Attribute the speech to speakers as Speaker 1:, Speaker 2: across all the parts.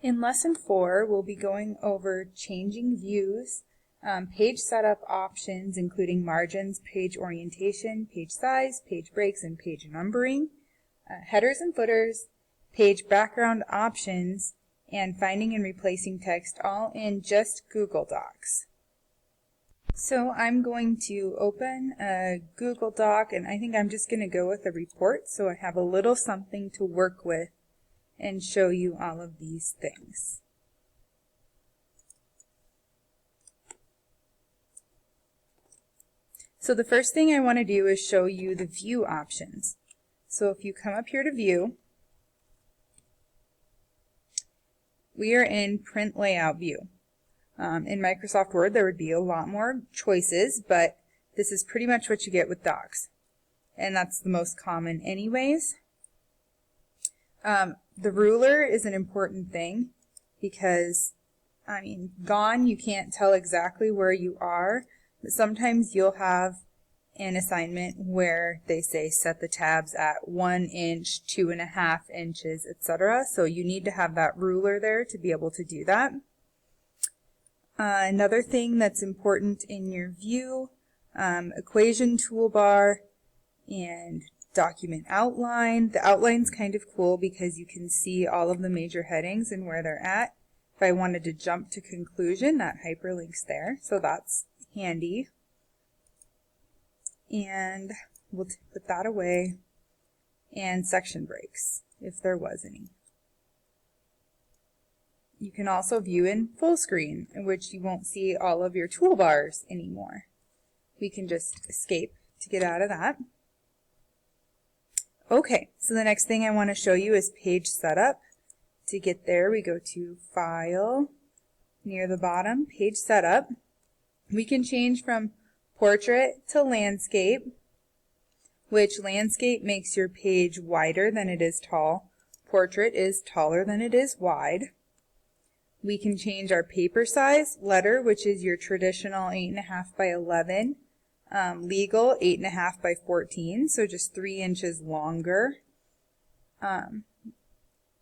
Speaker 1: In Lesson 4, we'll be going over changing views, page setup options including margins, page orientation, page size, page breaks, and page numbering, headers and footers, page background options, and finding and replacing text, all in just Google Docs. So I'm going to open a Google Doc, and I think I'm just going to go with a report so I have a little something to work with and show you all of these things. So the first thing I want to do is show you the view options. So if you come up here to view, we are in print layout view. In Microsoft Word there would be a lot more choices, but this is pretty much what you get with docs. And that's the most common anyways. The ruler is an important thing because, gone you can't tell exactly where you are, but sometimes you'll have an assignment where they say set the tabs at 1 inch, 2.5 inches, etc. So you need to have that ruler there to be able to do that. Another thing that's important in your view, equation toolbar and document outline. The outline's kind of cool because you can see all of the major headings and where they're at. If I wanted to jump to conclusion, that hyperlinks there, so that's handy. And we'll put that away. And section breaks, if there was any. You can also view in full screen, in which you won't see all of your toolbars anymore. We can just escape to get out of that. Okay, so the next thing I want to show you is page setup. To get there, we go to File, near the bottom, Page Setup. We can change from Portrait to Landscape, which landscape makes your page wider than it is tall. Portrait is taller than it is wide. We can change our paper size, letter, which is your traditional 8.5 by 11. Legal 8.5 by 14, so just 3 inches longer. And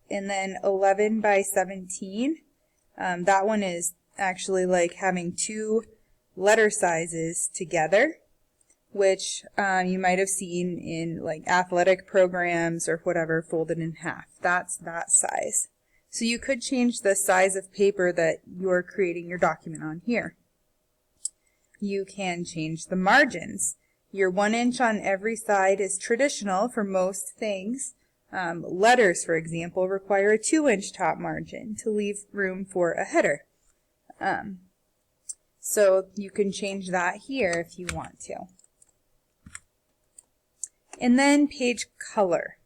Speaker 1: then 11 by 17. That one is actually like having two letter sizes together, which you might have seen in like athletic programs or whatever, folded in half. That's that size. So you could change the size of paper that you're creating your document on here. You can change the margins. Your 1 inch on every side is traditional for most things. Letters, for example, require a 2-inch top margin to leave room for a header. So you can change that here if you want to. And then page color.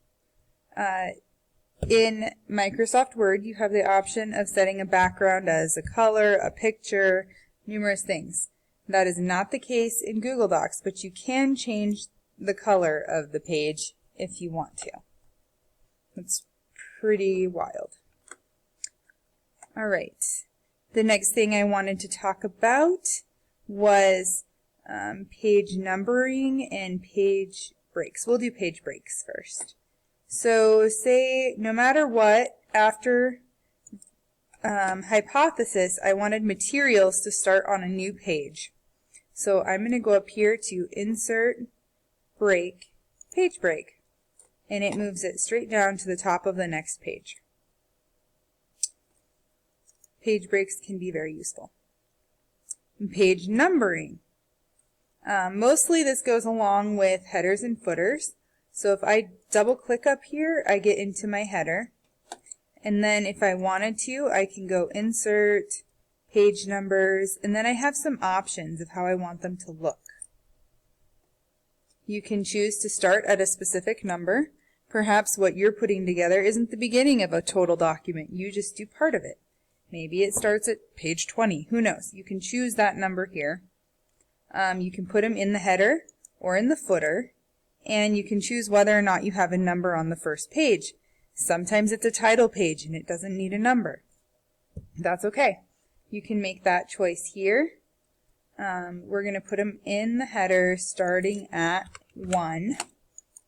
Speaker 1: In Microsoft Word, you have the option of setting a background as a color, a picture, numerous things. That is not the case in Google Docs, but you can change the color of the page if you want to. It's pretty wild. All right. The next thing I wanted to talk about was page numbering and page breaks. We'll do page breaks first. So say no matter what, after hypothesis, I wanted materials to start on a new page. So I'm going to go up here to Insert, Break, Page Break, and it moves it straight down to the top of the next page. Page breaks can be very useful. Page numbering. Mostly this goes along with headers and footers. So if I double click up here, I get into my header. And then if I wanted to, I can go Insert, Page Numbers, and then I have some options of how I want them to look. You can choose to start at a specific number. Perhaps what you're putting together isn't the beginning of a total document. You just do part of it. Maybe it starts at page 20. Who knows? You can choose that number here. You can put them in the header or in the footer, and you can choose whether or not you have a number on the first page. Sometimes it's a title page and it doesn't need a number. That's okay. You can make that choice here. We're going to put them in the header starting at 1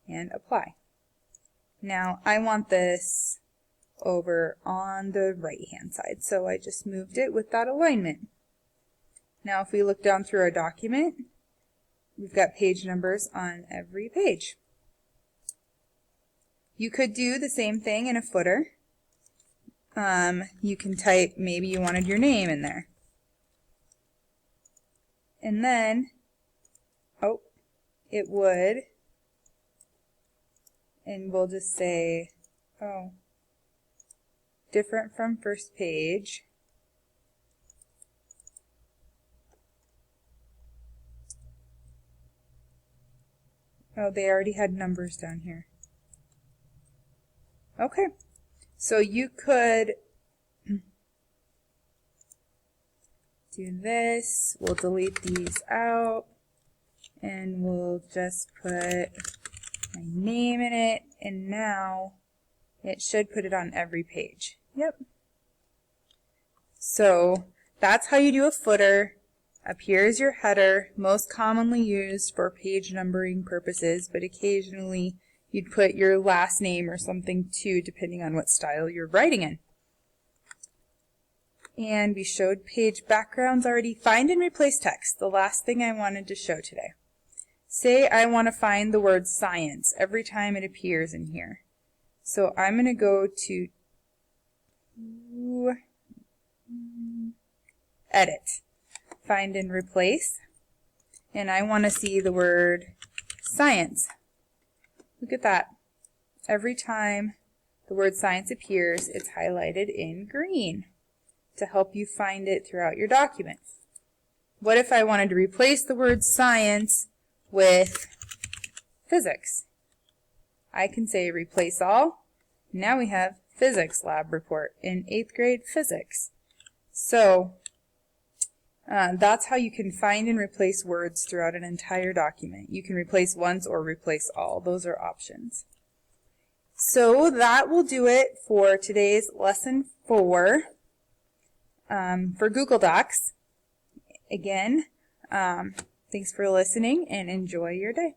Speaker 1: and apply. Now I want this over on the right hand side. So I just moved it with that alignment. Now if we look down through our document, we've got page numbers on every page. You could do the same thing in a footer. You can type, maybe you wanted your name in there. And then, it would, and we'll just say, different from first page. Oh, they already had numbers down here. Okay, so you could do this. We'll delete these out, and we'll just put my name in it, and now it should put it on every page. Yep. So that's how you do a footer. Up here is your header, most commonly used for page numbering purposes, but occasionally you'd put your last name or something too, depending on what style you're writing in. And we showed page backgrounds already. Find and replace text, the last thing I wanted to show today. Say I want to find the word science every time it appears in here. So I'm going to go to Edit, Find and Replace, and I want to see the word science. Look at that. Every time the word science appears, it's highlighted in green to help you find it throughout your document. What if I wanted to replace the word science with physics? I can say replace all. Now we have physics lab report in 8th grade physics. So that's how you can find and replace words throughout an entire document. You can replace once or replace all. Those are options. So that will do it for today's lesson 4 for Google Docs. Again, thanks for listening and enjoy your day.